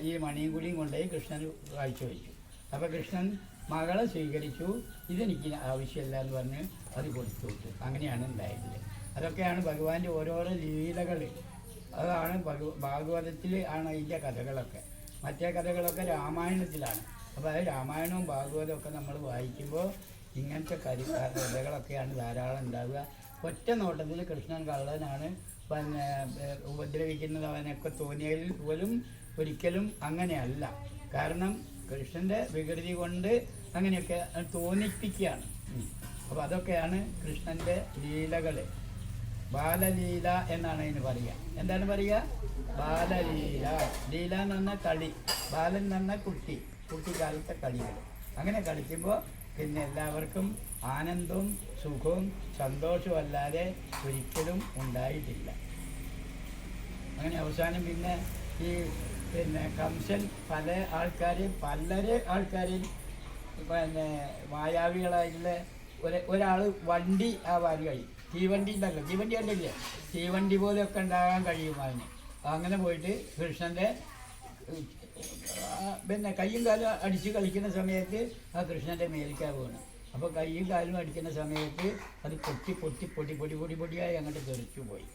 ഈ മണിയും കൂടിയും കൊണ്ടുപോയി കൃഷ്ണന് കാഴ്ചവെച്ചു. അപ്പോൾ കൃഷ്ണൻ മകളെ സ്വീകരിച്ചു. ഇതെനിക്ക് ആവശ്യമില്ല എന്ന് പറഞ്ഞ് അത് കൊടുത്തു വിട്ടു. അങ്ങനെയാണ് ഉണ്ടായത്. അതൊക്കെയാണ് ഭഗവാന്റെ ഓരോരോ ലീലകൾ. അതാണ് ഭാഗവതത്തിൽ ആണ് ഇതിൻ്റെ കഥകളൊക്കെ. മറ്റേ കഥകളൊക്കെ രാമായണത്തിലാണ്. അപ്പോൾ അത് രാമായണവും ഭാഗവതവും ഒക്കെ നമ്മൾ വായിക്കുമ്പോൾ ഇങ്ങനത്തെ കഥകളൊക്കെയാണ് ധാരാളം ഉണ്ടാവുക. ഒറ്റ നോട്ടത്തിൽ കൃഷ്ണൻ കള്ളനാണ്, ഉപദ്രവിക്കുന്നത് അവനൊക്കെ തോന്നിയതിൽ പോലും ഒരിക്കലും അങ്ങനെയല്ല. കാരണം കൃഷ്ണൻ്റെ വികൃതി കൊണ്ട് അങ്ങനെയൊക്കെ തോന്നിപ്പിക്കുകയാണ്. അപ്പോൾ അതൊക്കെയാണ് കൃഷ്ണൻ്റെ ലീലകൾ. ബാലലീല എന്നാണ് അതിന് പറയുക. എന്താണ് പറയുക? ബാലലീല. ലീല എന്ന് പറഞ്ഞാൽ കളി, ബാലൻ എന്ന് പറഞ്ഞാൽ കുട്ടിക്കാലത്തെ കളികൾ. അങ്ങനെ കളിക്കുമ്പോൾ പിന്നെ എല്ലാവർക്കും ആനന്ദവും സുഖവും സന്തോഷവും അല്ലാതെ ഒരിക്കലും ഉണ്ടായിട്ടില്ല. അങ്ങനെ അവസാനം പിന്നെ ഈ പിന്നെ കംസൻ പല ആൾക്കാരെയും പിന്നെ മായാവികളായിട്ടുള്ള ഒരാൾ വണ്ടി ആവാൻ കഴിയും. തീവണ്ടി ഉണ്ടല്ലോ, തീവണ്ടി കണ്ടില്ലേ, തീവണ്ടി പോലെയൊക്കെ ഉണ്ടാകാൻ കഴിയും അതിന്. അങ്ങനെ പോയിട്ട് കൃഷ്ണൻ്റെ പിന്നെ കയ്യും കാലും അടിച്ച് കളിക്കുന്ന സമയത്ത് ആ കൃഷ്ണൻ്റെ മേലിക്കാ വീണ്. അപ്പോൾ കയ്യും കാലും അടിക്കുന്ന സമയത്ത് അത് പൊടിയായി അങ്ങോട്ട് തെറിച്ചു പോയി.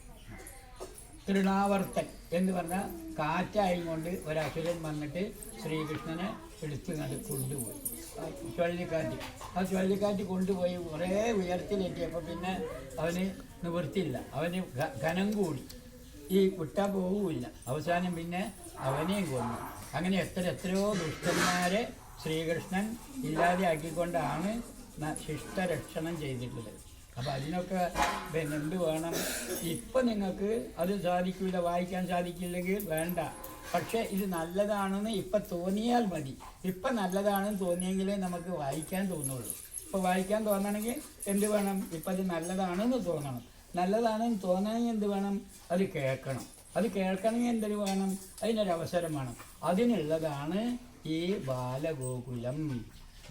തൃണാവർത്തൻ എന്ന് പറഞ്ഞാൽ കാറ്റായും കൊണ്ട് ഒരസുരൻ വന്നിട്ട് ശ്രീകൃഷ്ണനെ എടുത്ത് കണ്ട് കൊണ്ടുപോയി. ചുഴലിക്കാറ്റ് കൊണ്ടുപോയി കുറേ ഉയരത്തിലെത്തിയപ്പോൾ പിന്നെ അവന് നിവൃത്തിയില്ല, അവന് ഘനം കൂടി, ഈ വിട്ടാൽ പോവില്ല. അവസാനം പിന്നെ അവനെയും കൊന്നു. അങ്ങനെ എത്രയോ ദുഷ്ടന്മാരെ ശ്രീകൃഷ്ണൻ ഇല്ലാതെയാക്കിക്കൊണ്ടാണ് ശിഷ്ടരക്ഷണം ചെയ്തിട്ടുള്ളത്. അപ്പം അതിനൊക്കെ പിന്നെ എന്ത് വേണം? ഇപ്പം നിങ്ങൾക്ക് അത് സാധിക്കില്ല, വായിക്കാൻ സാധിക്കില്ലെങ്കിൽ വേണ്ട. പക്ഷേ ഇത് നല്ലതാണെന്ന് ഇപ്പം തോന്നിയാൽ മതി. ഇപ്പം നല്ലതാണെന്ന് തോന്നിയെങ്കിലേ നമുക്ക് വായിക്കാൻ തോന്നുള്ളൂ. ഇപ്പോൾ വായിക്കാൻ തോന്നണമെങ്കിൽ എന്ത് വേണം? ഇപ്പം അത് നല്ലതാണെന്ന് തോന്നണം. നല്ലതാണെന്ന് തോന്നണമെങ്കിൽ എന്ത് വേണം? അത് കേൾക്കണം. അത് കേൾക്കണമെങ്കിൽ എന്തൊരു വേണം? അതിനൊരവസരം വേണം. അതിനുള്ളതാണ് ഈ ബാലഗോകുലം.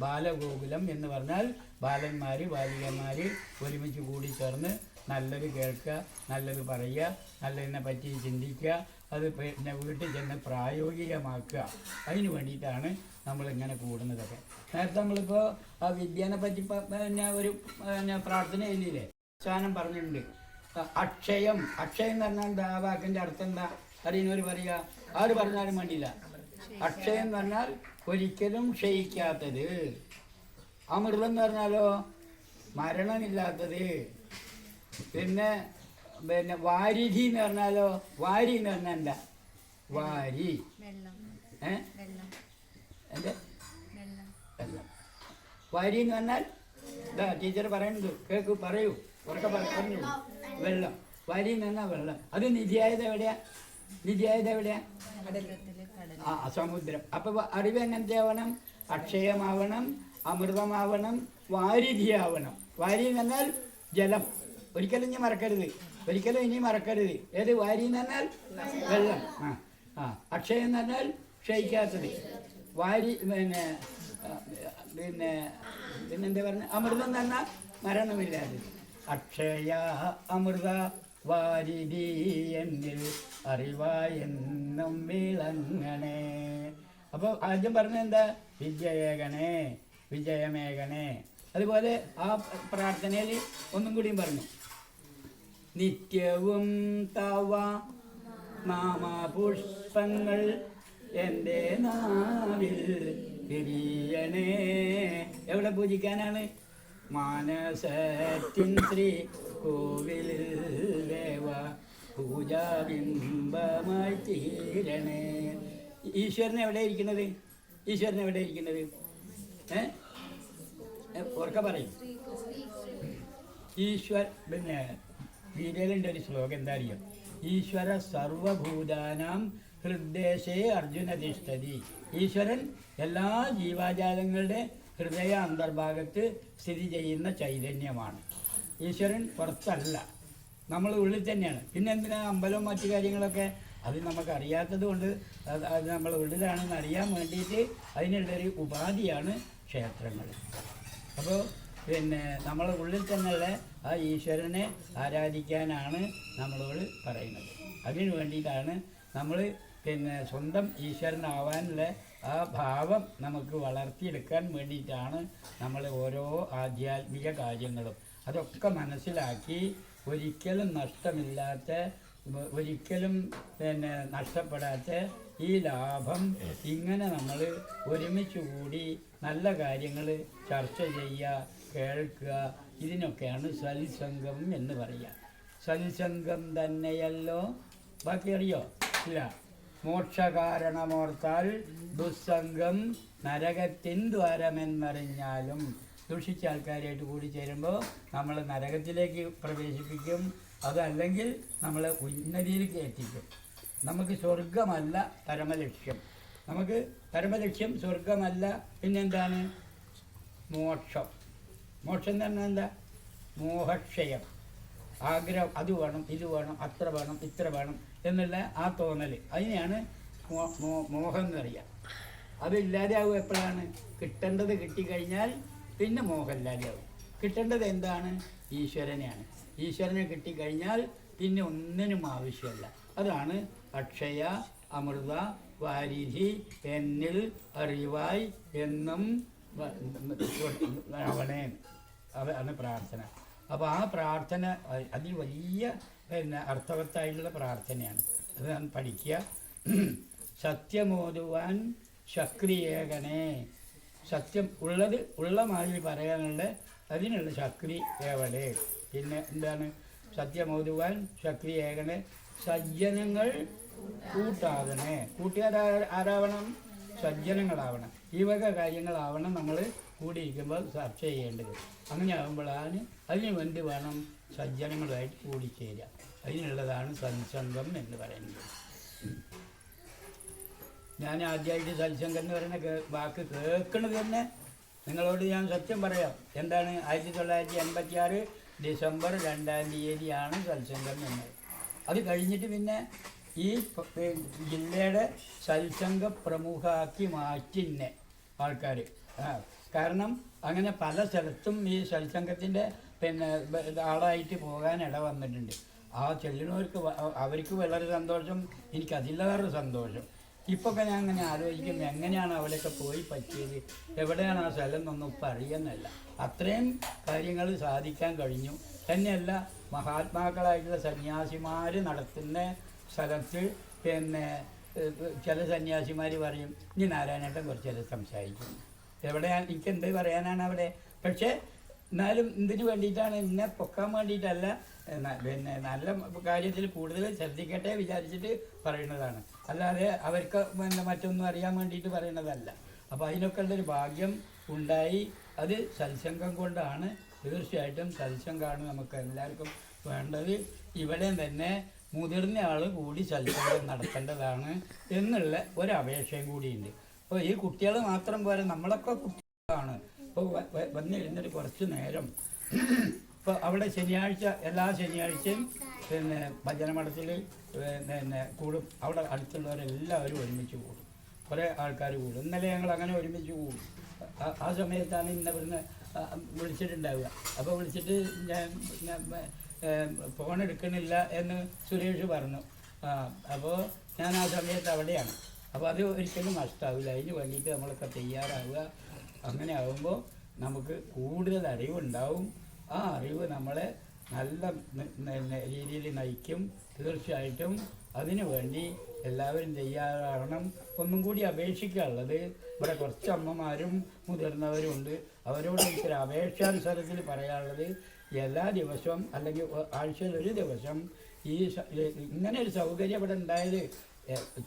ബാലഗോകുലം എന്ന് പറഞ്ഞാൽ ബാലന്മാർ ബാലികന്മാർ ഒരുമിച്ച് കൂടി ചേർന്ന് നല്ലത് കേൾക്കുക, നല്ലത് പറയുക, നല്ലതിനെ പറ്റി ചിന്തിക്കുക, അത് പിന്നെ വീട്ടിൽ ചെന്ന് പ്രായോഗികമാക്കുക. അതിന് വേണ്ടിയിട്ടാണ് നമ്മളിങ്ങനെ കൂടുന്നതൊക്കെ. നേരത്തെ നമ്മളിപ്പോൾ ആ വിദ്യേനെ പറ്റി പിന്നെ ഒരു പ്രാർത്ഥന എഴുതിയില്ലേ, അവസാനം പറഞ്ഞിട്ടുണ്ട് അക്ഷയം. അക്ഷയം എന്ന് പറഞ്ഞാൽ എന്താ? ആ വാക്കിൻ്റെ അർത്ഥം എന്താ അറിയുന്നവർ പറയുക, ആര് പറഞ്ഞാലും വേണ്ടിയില്ല. അക്ഷയം എന്ന് പറഞ്ഞാൽ ഒരിക്കലും ക്ഷയിക്കാത്തത്. അമൃതം എന്ന് പറഞ്ഞാലോ മരണമില്ലാത്തത്. പിന്നെ വാരിധി എന്ന് പറഞ്ഞാലോ, വാരി എന്ന് പറഞ്ഞാൽ എന്താ? വാരി എന്താ? വെള്ളം. വാരി എന്ന് പറഞ്ഞാൽ ഇതാ ടീച്ചർ പറയുന്നത് കേൾക്ക്, പറയൂ, ഉറക്കെ പറഞ്ഞു. വെള്ളം. വാരി എന്ന് പറഞ്ഞാൽ വെള്ളം. അത് നിധിയായത് എവിടെയാ? നിധിയായത് എവിടെയാ? സമുദ്രം. അപ്പൊ അറിവ് എങ്ങനത്തെ ആവണം? അക്ഷയമാവണം, അമൃതമാവണം, വാരിധിയാവണം. വാരി എന്ന് പറഞ്ഞാൽ ജലം. ഒരിക്കലും ഇനി മറക്കരുത്, ഒരിക്കലും ഇനി മറക്കരുത്. ഏത്? വാരി എന്ന് പറഞ്ഞാൽ വെള്ളം. അക്ഷയം എന്ന് പറഞ്ഞാൽ ക്ഷയിക്കാത്തത്. വാരി പിന്നെന്താ പറഞ്ഞ? അമൃതം എന്ന് പറഞ്ഞാൽ മരണമില്ലാതെ. അക്ഷയ അമൃത വാരിധി എന്നിൽ അറിവായെന്നും വിളങ്ങണേ. അപ്പോൾ ആദ്യം പറഞ്ഞത് എന്താ? വിജയേകണേ, വിജയമേകണേ. അതുപോലെ ആ പ്രാർത്ഥനയിൽ ഒന്നും കൂടിയും പറഞ്ഞു, നിത്യവും തവ നാമപുഷ്പങ്ങൾ എൻ്റെ നാവിൽ വിരിയണേ. എവിടെ പൂജിക്കാനാണ്? മാനസത്തിൻ ശ്രീ കോവിലിൽ ദേവ പൂജാബിംബമായി തീരണേ. ഈശ്വരൻ എവിടെ ഇരിക്കുന്നത്? ഈശ്വരൻ എവിടെ ഇരിക്കുന്നത്? ഉറക്കെ പറയും. പിന്നെ ഗീതയിലുണ്ട് ഒരു ശ്ലോകം, എന്താ അറിയോ? ഈശ്വര സർവഭൂതാനാം ഹൃദ്ദേശേ അർജുന തിഷ്ഠതി. ഈശ്വരൻ എല്ലാ ജീവാജാലങ്ങളുടെ ഹൃദയ അന്തർഭാഗത്ത് സ്ഥിതി ചെയ്യുന്ന ചൈതന്യമാണ്. ഈശ്വരൻ പുറത്തല്ല, നമ്മൾ ഉള്ളിൽ തന്നെയാണ്. പിന്നെ എന്തിനാ അമ്പലവും മറ്റു കാര്യങ്ങളൊക്കെ? അത് നമുക്കറിയാത്തത് കൊണ്ട് അത് നമ്മൾ ഉള്ളിലാണെന്ന് അറിയാൻ വേണ്ടിയിട്ട് അതിനുള്ളൊരു ഉപാധിയാണ് ക്ഷേത്രങ്ങൾ. അപ്പോൾ പിന്നെ നമ്മളെ ഉള്ളിൽ തന്നെയുള്ള ആ ഈശ്വരനെ ആരാധിക്കാനാണ് നമ്മളോട് പറയുന്നത്. അതിനു വേണ്ടിയിട്ടാണ് നമ്മൾ പിന്നെ സ്വന്തം ഈശ്വരനാവാനുള്ള ആ ഭാവം നമുക്ക് വളർത്തിയെടുക്കാൻ വേണ്ടിയിട്ടാണ് നമ്മൾ ഓരോ ആധ്യാത്മിക കാര്യങ്ങളും അതൊക്കെ മനസ്സിലാക്കി ഒരിക്കലും നഷ്ടമില്ലാത്ത, ഒരിക്കലും പിന്നെ നഷ്ടപ്പെടാത്ത ഈ ലാഭം ഇങ്ങനെ നമ്മൾ ഒരുമിച്ച് കൂടി നല്ല കാര്യങ്ങൾ ചർച്ച ചെയ്യുക, കേൾക്കുക, ഇതിനൊക്കെയാണ് സത്സംഗം എന്ന് പറയുക. സത്സംഗം തന്നെയല്ലോ. ബാക്കി അറിയോ? ഇല്ല. മോക്ഷകാരണമോർത്താൽ ദുസ്സംഗം നരകത്തിൻ ദ്വാരമെന്നറിഞ്ഞാലും. ദുഷിച്ച ആൾക്കാരായിട്ട് കൂടി ചേരുമ്പോൾ നമ്മൾ നരകത്തിലേക്ക് പ്രവേശിപ്പിക്കും, അതല്ലെങ്കിൽ നമ്മളെ ഉന്നതിയിലേക്ക് എത്തിക്കും. നമുക്ക് സ്വർഗമല്ല പരമലക്ഷ്യം. നമുക്ക് പരമലക്ഷ്യം സ്വർഗമല്ല, പിന്നെന്താണ്? മോക്ഷം. മോക്ഷം എന്ന് പറഞ്ഞാൽ എന്താ? മോഹക്ഷയം. ആഗ്രഹം, അത് വേണം, ഇത് വേണം, അത്ര വേണം, ഇത്ര വേണം എന്നുള്ള ആ തോന്നൽ, അതിനെയാണ് മോഹം എന്നറിയാം. അതില്ലാതെയാവും എപ്പോഴാണ്? കിട്ടേണ്ടത് കിട്ടിക്കഴിഞ്ഞാൽ പിന്നെ മോഹം ഇല്ലാതെയാവും. കിട്ടേണ്ടത് എന്താണ്? ഈശ്വരനെയാണ്. ഈശ്വരനെ കിട്ടിക്കഴിഞ്ഞാൽ പിന്നെ ഒന്നിനും ആവശ്യമില്ല. അതാണ് അക്ഷയ അമൃത വാരിധി എന്നിൽ അറിവായി എന്നും അവനെ. അതാണ് പ്രാർത്ഥന. അപ്പോൾ ആ പ്രാർത്ഥന അതിൽ വലിയ അർത്ഥവത്തായിട്ടുള്ള പ്രാർത്ഥനയാണ്. അത് ഞാൻ പഠിക്കുക. സത്യമോതുവാൻ ശക്തിയേകണേ. സത്യം ഉള്ളത് ഉള്ള മാതിരി പറയാനുള്ള അതിനുള്ള ശക്തി എവിടെ? പിന്നെ എന്താണ്? സത്യമോതുവാൻ ശക്തിയേകണേ. സജ്ജനങ്ങൾ കൂട്ടാകണേ. കൂട്ടുകാരാരാവണം? സജ്ജനങ്ങളാവണം. ഈ വക കാര്യങ്ങളാവണം നമ്മൾ കൂടിയിരിക്കുമ്പോൾ ചർച്ച ചെയ്യേണ്ടത്. അങ്ങനെ ആകുമ്പോഴാണ് അതിന് വേണ്ടി വേണം സജ്ജനങ്ങളുമായിട്ട് കൂടിച്ചേരുക. അതിനുള്ളതാണ് സത്സംഗം എന്ന് പറയുന്നത്. ഞാൻ ആദ്യമായിട്ട് സത്സംഗം എന്ന് പറയുന്ന വാക്ക് കേൾക്കുന്നത് തന്നെ നിങ്ങളോട് ഞാൻ സത്യം പറയാം. എന്താണ്? 1986 ഡിസംബർ 2-ാം തീയതിയാണ് സത്സംഗം എന്നത്. അത് കഴിഞ്ഞിട്ട് പിന്നെ ഈ ജില്ലയുടെ സത്സംഗ പ്രമുഖാക്കി മാറ്റിന്നെ ആൾക്കാർ. കാരണം അങ്ങനെ പല സ്ഥലത്തും ഈ സത്സംഗത്തിൻ്റെ ആളായിട്ട് പോകാൻ ഇട വന്നിട്ടുണ്ട്. ആ ചെല്ലുന്നവർക്ക് അവർക്ക് വളരെ സന്തോഷം, എനിക്കതിലേറെ സന്തോഷം. ഇപ്പൊക്കെ ഞാൻ അങ്ങനെ ആലോചിക്കും, എങ്ങനെയാണ് അവിടെയൊക്കെ പോയി പറ്റിയത്, എവിടെയാണ് ആ സ്ഥലം എന്നൊന്നും ഇപ്പം അറിയുന്നില്ല. അത്രയും കാര്യങ്ങൾ സാധിക്കാൻ കഴിഞ്ഞു. തന്നെയല്ല, മഹാത്മാക്കളായിട്ടുള്ള സന്യാസിമാർ നടത്തുന്ന സ്ഥലത്ത് ചില സന്യാസിമാർ പറയും, ഇനി നാരായണേട്ടൻ കുറച്ചേരം സംസാരിക്കും. എവിടെയാണ്? എനിക്ക് എന്ത് പറയാനാണ് അവിടെ? പക്ഷേ എന്നാലും ഇതിന് വേണ്ടിയിട്ടാണ്, എന്നെ പൊക്കാൻ വേണ്ടിയിട്ടല്ല, നല്ല കാര്യത്തിൽ കൂടുതൽ ശ്രദ്ധിക്കട്ടെ വിചാരിച്ചിട്ട് പറയുന്നതാണ്. അല്ലാതെ അവർക്ക് മറ്റൊന്നും അറിയാൻ വേണ്ടിയിട്ട് പറയുന്നതല്ല. അപ്പോൾ അതിനൊക്കെ ഉള്ളൊരു ഭാഗ്യം ഉണ്ടായി. അത് സത്സംഗം കൊണ്ടാണ്. തീർച്ചയായിട്ടും സത്സംഗമാണ് നമുക്ക് എല്ലാവർക്കും വേണ്ടത്. ഇവിടെ തന്നെ മുതിർന്ന ആൾ കൂടി സത്സംഗം നടത്തേണ്ടതാണ് എന്നുള്ള ഒരപേക്ഷയും കൂടിയുണ്ട്. അപ്പോൾ ഈ കുട്ടികൾ മാത്രം പോരെ, നമ്മളൊക്കെ കുട്ടികളാണ്. ഇപ്പോൾ വന്നിരുന്നിട്ട് കുറച്ച് നേരം ഇപ്പോൾ അവിടെ ശനിയാഴ്ച, എല്ലാ ശനിയാഴ്ചയും ഭജനമഠത്തിൽ കൂടും. അവിടെ അടുത്തുള്ളവരെല്ലാവരും ഒരുമിച്ച് കൂടും. കുറേ ആൾക്കാർ കൂടും. ഇന്നലെ ഞങ്ങൾ അങ്ങനെ ഒരുമിച്ച് കൂടും. ആ സമയത്താണ് ഇവിടുന്ന് വിളിച്ചിട്ടുണ്ടാവുക. അപ്പോൾ വിളിച്ചിട്ട് ഞാൻ ഫോൺ എടുക്കണില്ല എന്ന് സുരേഷ് പറഞ്ഞു. അപ്പോൾ ഞാൻ ആ സമയത്ത് അവിടെയാണ്. അപ്പോൾ അത് ഒരിക്കലും നഷ്ടമാവില്ല. അതിന് വേണ്ടിയിട്ട് നമ്മളൊക്കെ തയ്യാറാവുക. അങ്ങനെ ആകുമ്പോൾ നമുക്ക് കൂടുതൽ അറിവുണ്ടാവും. ആ അറിവ് നമ്മളെ നല്ല രീതിയിൽ നയിക്കും. തീർച്ചയായിട്ടും അതിനു വേണ്ടി എല്ലാവരും തയ്യാറാകണം. ഒന്നും കൂടി അപേക്ഷിക്കാനുള്ളത്, ഇവിടെ കുറച്ച് അമ്മമാരും മുതിർന്നവരും ഉണ്ട്. അവരോട് എനിക്കൊരു അപേക്ഷാനുസരത്തിൽ പറയാനുള്ളത്, എല്ലാ ദിവസവും അല്ലെങ്കിൽ ആഴ്ചയിൽ ഒരു ദിവസം ഇങ്ങനെ ഒരു സൗകര്യം ഇവിടെ ഉണ്ടായത്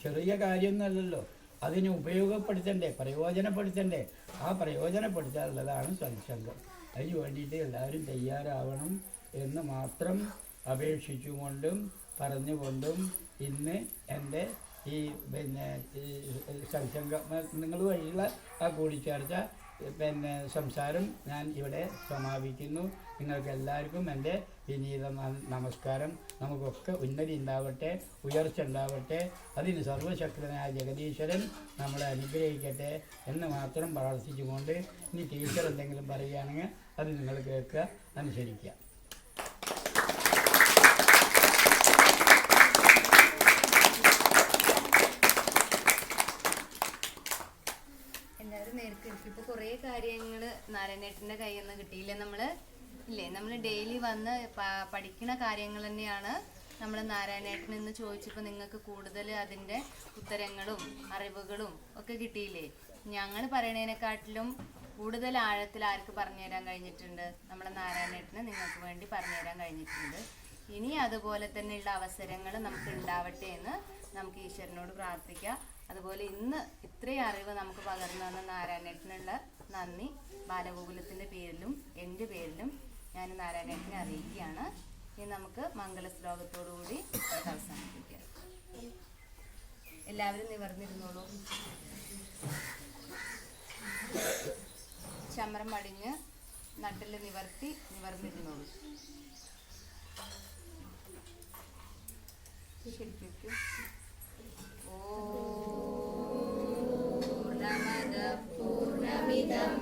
ചെറിയ കാര്യമൊന്നുമല്ലല്ലോ. അതിനെ ഉപയോഗപ്പെടുത്തണ്ടേ, പ്രയോജനപ്പെടുത്തണ്ടേ? ആ പ്രയോജനപ്പെടുത്താനുള്ളതാണ് സത്സംഗം. അതിന് വേണ്ടിയിട്ട് എല്ലാവരും തയ്യാറാവണം എന്ന് മാത്രം അപേക്ഷിച്ചുകൊണ്ടും പറഞ്ഞുകൊണ്ടും ഇന്ന് എൻ്റെ ഈ സത്സംഗം നിങ്ങൾ വഴിയുള്ള ആ കൂടിച്ചേർച്ച സംസാരം ഞാൻ ഇവിടെ സമാപിക്കുന്നു. നിങ്ങൾക്ക് എല്ലാവർക്കും എൻ്റെ വിനീത നമസ്കാരം. നമുക്കൊക്കെ ഉന്നതി ഉണ്ടാവട്ടെ, ഉയർച്ച ഉണ്ടാവട്ടെ. അതിന് സർവശക്തനായ ജഗദീശ്വരൻ നമ്മളെ അനുഗ്രഹിക്കട്ടെ എന്ന് മാത്രം പ്രാർത്ഥിച്ചുകൊണ്ട്, ഇനി ടീച്ചർ എന്തെങ്കിലും പറയുകയാണെങ്കിൽ അത് നിങ്ങൾ കേൾക്കുക, അനുസരിക്കുക. ഇപ്പോൾ കുറേ കാര്യങ്ങൾ നാരായണേട്ടൻ്റെ കയ്യിൽ നിന്ന് കിട്ടിയില്ലേ? നമ്മൾ ഡെയിലി വന്ന് പഠിക്കുന്ന കാര്യങ്ങൾ തന്നെയാണ് നമ്മൾ നാരായണേട്ടൻ എന്ന് ചോദിച്ചപ്പോൾ നിങ്ങൾക്ക് കൂടുതൽ അതിൻ്റെ ഉത്തരങ്ങളും അറിവുകളും ഒക്കെ കിട്ടിയില്ലേ? ഞങ്ങൾ പറയണതിനെക്കാട്ടിലും കൂടുതൽ ആഴത്തിൽ ആർക്ക് പറഞ്ഞു തരാൻ കഴിഞ്ഞിട്ടുണ്ട്? നമ്മളെ നാരായണേട്ടന് നിങ്ങൾക്ക് വേണ്ടി പറഞ്ഞു തരാൻ കഴിഞ്ഞിട്ടുണ്ട്. ഇനി അതുപോലെ തന്നെയുള്ള അവസരങ്ങൾ നമുക്ക് ഉണ്ടാവട്ടെ എന്ന് നമുക്ക് ഈശ്വരനോട് പ്രാർത്ഥിക്കാം. അതുപോലെ ഇന്ന് ഇത്രയും അറിവ് നമുക്ക് പകർന്നു തന്ന നാരായണേട്ടനുള്ള നന്ദി ബാലഗോകുലത്തിൻ്റെ പേരിലും എൻ്റെ പേരിലും ഞാൻ നാരായണേട്ടനെ അറിയിക്കുകയാണ്. ഇനി നമുക്ക് മംഗളശ്ലോകത്തോടുകൂടി അവസാനിപ്പിക്കാം. എല്ലാവരും നിവർന്നിരുന്നോളൂ. ചമരം അടിഞ്ഞ് നട്ടിൽ നിവർന്നിരുന്നോളൂ. ശരിക്കും ഓ അമിതം